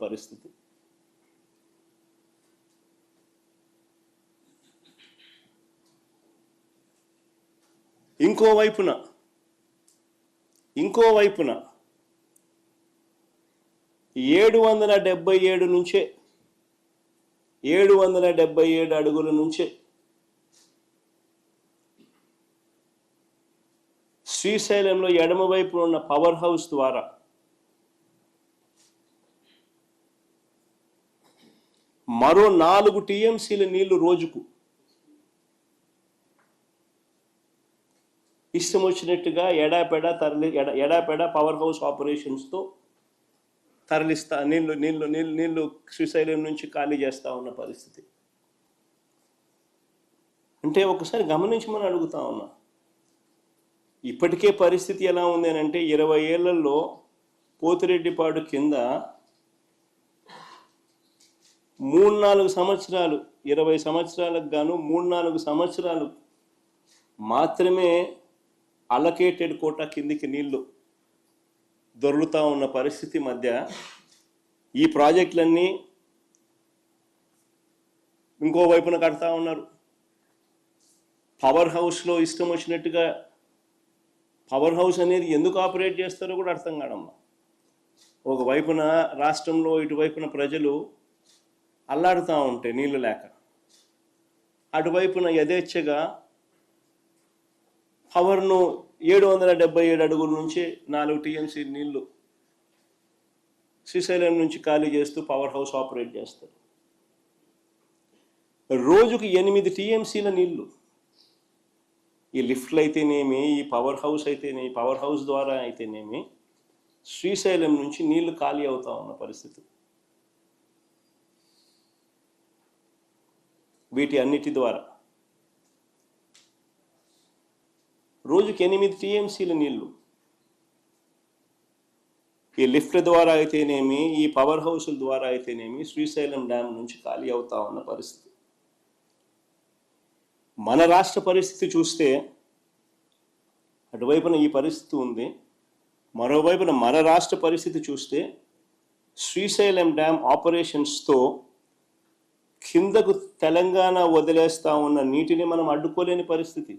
పరిస్థితి. ఇంకో వైపున 777 నుంచే 777 అడుగుల నుంచే శ్రీశైలంలో ఎడమవైపు ఉన్న పవర్ హౌస్ ద్వారా మరో 4 టీఎంసీల నీళ్లు రోజుకు ఇష్టం వచ్చినట్టుగా ఎడాపెడా పవర్ హౌస్ ఆపరేషన్స్తో తరలిస్తా నీళ్లు శ్రీశైలం నుంచి ఖాళీ చేస్తూ ఉన్న పరిస్థితి. అంటే ఒకసారి గమనించి మనం అడుగుతా ఉన్నా, ఇప్పటికే పరిస్థితి ఎలా ఉంది అని అంటే 20 ఏళ్లలో పోతిరెడ్డిపాడు కింద 3-4 సంవత్సరాలు 20 సంవత్సరాలకు గాను 3-4 సంవత్సరాలు మాత్రమే అలొకేటెడ్ కోటా కిందికి నీళ్లు దొరుకుతూ ఉన్న పరిస్థితి మధ్య ఈ ప్రాజెక్టులన్నీ ఇంకో వైపున కడతా ఉన్నారు. పవర్ హౌస్లో ఇష్టం వచ్చినట్టుగా పవర్ హౌస్ అనేది ఎందుకు ఆపరేట్ చేస్తారో కూడా అర్థం కాదమ్మా. ఒకవైపున రాష్ట్రంలో ఇటువైపున ప్రజలు అల్లాడుతూ ఉంటే నీళ్లు లేక, అటువైపున యథేచ్ఛగా పవర్ను 777 అడుగుల నుంచి 4 టీఎంసీ నీళ్లు శ్రీశైలం నుంచి ఖాళీ చేస్తూ పవర్ హౌస్ ఆపరేట్ చేస్తారు. రోజుకు 8 టీఎంసీల నీళ్లు ఈ లిఫ్ట్లు అయితేనేమి, ఈ పవర్ హౌస్ అయితేనేమి, పవర్ హౌస్ ద్వారా అయితేనేమి శ్రీశైలం నుంచి నీళ్లు ఖాళీ అవుతా ఉన్న పరిస్థితి. వీటి అన్నిటి ద్వారా రోజుకి 8 టీఎంసీల నీళ్లు ఈ లిఫ్ట్ల ద్వారా అయితేనేమి, ఈ పవర్ హౌస్ల ద్వారా అయితేనేమి శ్రీశైలం డ్యామ్ నుంచి ఖాళీ అవుతా ఉన్న పరిస్థితి. మన రాష్ట్ర పరిస్థితి చూస్తే అటువైపున ఈ పరిస్థితి ఉంది, మరోవైపున మన రాష్ట్ర పరిస్థితి చూస్తే శ్రీశైలం డ్యామ్ ఆపరేషన్స్తో కిందకు తెలంగాణ వదిలేస్తా ఉన్న నీటిని మనం అడ్డుకోలేని పరిస్థితి.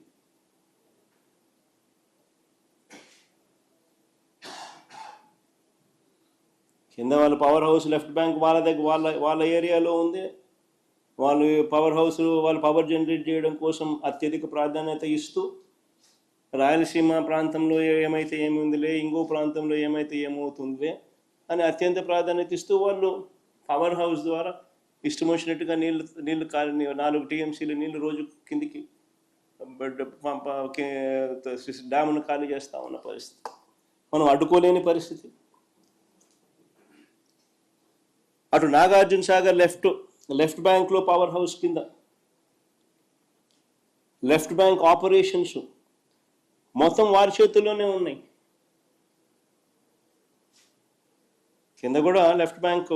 కింద వాళ్ళ పవర్ హౌస్ లెఫ్ట్ బ్యాంక్ వాళ్ళ దగ్గర వాళ్ళ ఏరియాలో ఉంది. వాళ్ళు పవర్ హౌస్ వాళ్ళు పవర్ జనరేట్ చేయడం కోసం అత్యధిక ప్రాధాన్యత ఇస్తూ రాయలసీమ ప్రాంతంలో ఏమైతే ఏముందిలే, ఇంకో ప్రాంతంలో ఏమైతే ఏమవుతుందిలే అని అత్యంత ప్రాధాన్యత ఇస్తూ వాళ్ళు పవర్ హౌస్ ద్వారా ఇష్టం వచ్చినట్టుగా నీళ్లు 4 టీఎంసీలు నీళ్లు రోజు కిందికి డ్యామ్ను ఖాళీ చేస్తూ ఉన్న పరిస్థితి. మనం అడ్డుకోలేని పరిస్థితి. అటు నాగార్జున సాగర్ లెఫ్ట్ బ్యాంక్లో పవర్ హౌస్ కింద లెఫ్ట్ బ్యాంక్ ఆపరేషన్స్ మొత్తం వారి చేతుల్లోనే ఉన్నాయి. కింద కూడా left bank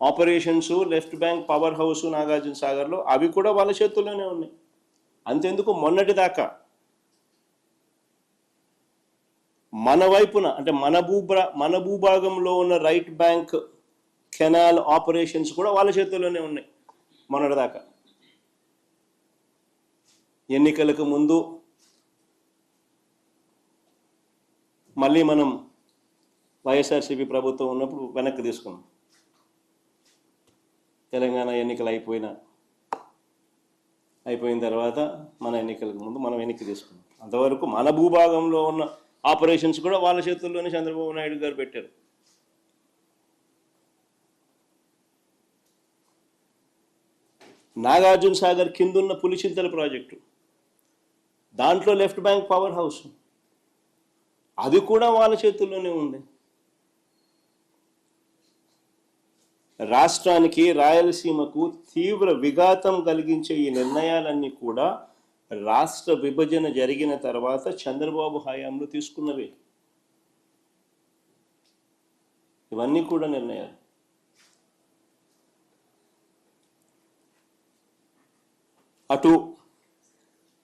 operations, left bank power house Nagarjuna సాగర్లో అవి కూడా వాళ్ళ చేతుల్లోనే ఉన్నాయి. అంతెందుకు మొన్నటిదాకా మన వైపున అంటే మన భూభాగంలో ఉన్న రైట్ బ్యాంక్ కెనాల్ ఆపరేషన్స్ కూడా వాళ్ళ చేతుల్లోనే ఉన్నాయి మొన్నటిదాకా. ఎన్నికలకు ముందు మళ్ళీ మనం వైఎస్ఆర్సీపీ ప్రభుత్వం ఉన్నప్పుడు వెనక్కి తీసుకున్నాం. తెలంగాణ ఎన్నికలు అయిపోయిన తర్వాత మన ఎన్నికలకు ముందు మనం వెనక్కి తీసుకున్నాం. అంతవరకు మన భూభాగంలో ఉన్న ఆపరేషన్స్ కూడా వాళ్ళ చేతుల్లోనే చంద్రబాబు నాయుడు గారు పెట్టారు. నాగార్జున సాగర్ కిందున్న పులిచింతల ప్రాజెక్టు, దాంట్లో లెఫ్ట్ బ్యాంక్ పవర్ హౌస్, అది కూడా వాళ్ళ చేతుల్లోనే ఉంది. రాష్ట్రానికి, రాయలసీమకు తీవ్ర విఘాతం కలిగించే ఈ నిర్ణయాలన్నీ కూడా రాష్ట్ర విభజన జరిగిన తర్వాత చంద్రబాబు హయాంలో తీసుకున్నవే. ఇవన్నీ కూడా నిర్ణయాలు. అటు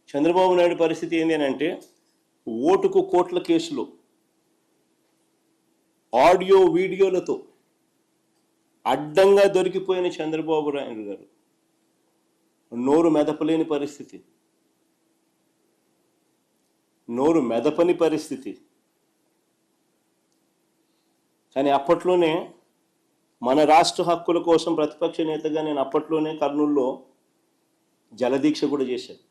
చంద్రబాబు నాయుడు పరిస్థితి ఏంటి అని అంటే, ఓటుకు కోట్ల కేసులో ఆడియో వీడియోలతో అడ్డంగా దొరికిపోయిన చంద్రబాబు నాయుడు గారు నోరు మెదపలేని పరిస్థితి, నోరు మెదపని పరిస్థితి. కానీ అప్పట్లోనే మన రాష్ట్ర హక్కుల కోసం ప్రతిపక్ష నేతగా నేను అప్పట్లోనే కర్నూలులో జలదీక్ష కూడా చేశాను.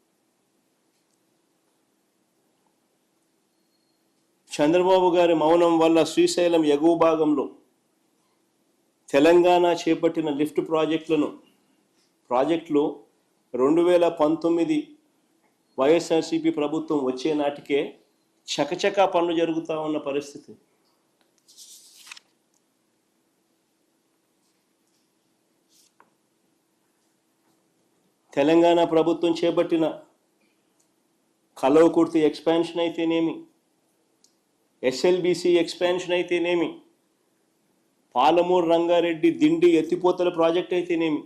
చంద్రబాబు గారి మౌనం వల్ల శ్రీశైలం ఎగువ భాగంలో తెలంగాణ చేపట్టిన లిఫ్ట్ ప్రాజెక్టులు 2019 వైఎస్ఆర్సీపీ ప్రభుత్వం వచ్చే నాటికే చకచకా పనులు జరుగుతూ ఉన్న పరిస్థితి. తెలంగాణ ప్రభుత్వం చేపట్టిన కల్వకుర్తి ఎక్స్పాన్షన్ అయితేనేమి, ఎస్ఎల్బిసి ఎక్స్పాన్షన్ అయితేనేమి, పాలమూరు రంగారెడ్డి దిండి ఎత్తిపోతల ప్రాజెక్ట్ అయితేనేమి,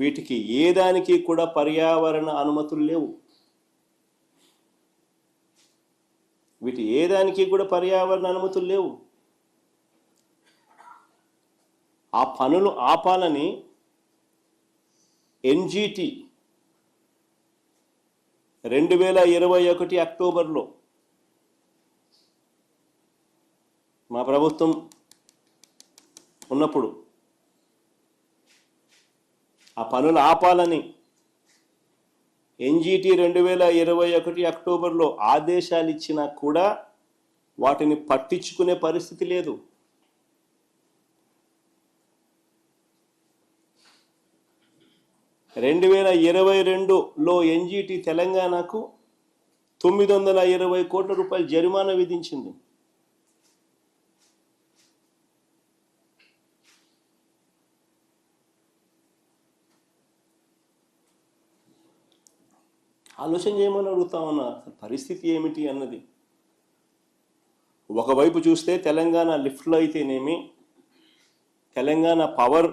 వీటికి ఏదానికి కూడా పర్యావరణ అనుమతులు లేవు. వీటి ఏదానికి కూడా పర్యావరణ అనుమతులు లేవు. ఆ పనులు ఆపాలని ఎన్జిటి 2021 అక్టోబర్లో మా ప్రభుత్వం ఉన్నప్పుడు ఆ పనులు ఆపాలని ఎన్జిటి 2021 అక్టోబర్లో ఆదేశాలు ఇచ్చినా కూడా వాటిని పట్టించుకునే పరిస్థితి లేదు. రెండు 2022లో ఎన్జిటి తెలంగాణకు 920 కోట్ల రూపాయల జరిమానా విధించింది. ఆలోచన చేయమని అడుగుతా ఉన్నా, పరిస్థితి ఏమిటి అన్నది. ఒకవైపు చూస్తే తెలంగాణ లిఫ్ట్లో అయితేనేమి, తెలంగాణ పవర్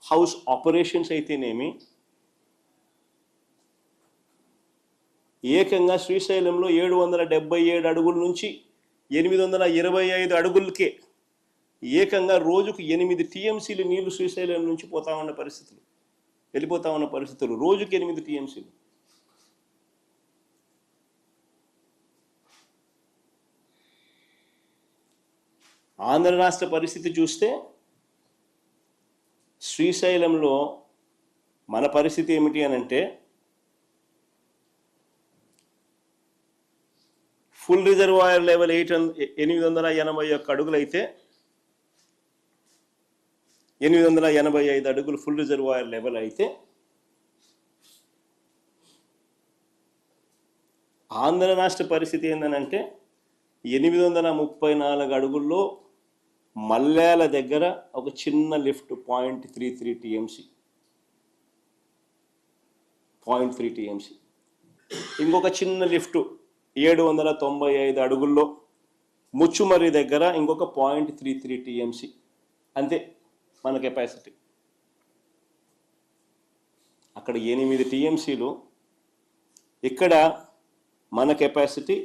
హౌస్ ఆపరేషన్స్ అయితేనేమి, ఏకంగా శ్రీశైలంలో 777 అడుగుల నుంచి 825 అడుగులకే ఏకంగా రోజుకు 8 టీఎంసీలు నీళ్లు శ్రీశైలం నుంచి వెళ్ళిపోతా ఉన్న పరిస్థితులు. రోజుకు 8 టీఎంసీలు. ఆంధ్ర రాష్ట్ర పరిస్థితి చూస్తే శ్రీశైలంలో మన పరిస్థితి ఏమిటి అని అంటే, ఫుల్ రిజర్వాయర్ లెవెల్ 881 అడుగులు అయితే 885 అడుగులు ఫుల్ రిజర్వాయర్ లెవెల్ అయితే, ఆంధ్ర రాష్ట్ర పరిస్థితి ఏంటంటే 834 అడుగుల్లో మల్యాల దగ్గర ఒక చిన్న లిఫ్ట్ 0.33 టీఎంసీ, 0.3 టీఎంసీ. ఇంకొక చిన్న లిఫ్ట్ 795 అడుగుల్లో ముచ్చుమర్రి దగ్గర ఇంకొక 0.33 టీఎంసీ. అంతే మన కెపాసిటీ. అక్కడ 8 టీఎంసీలు, ఇక్కడ మన కెపాసిటీ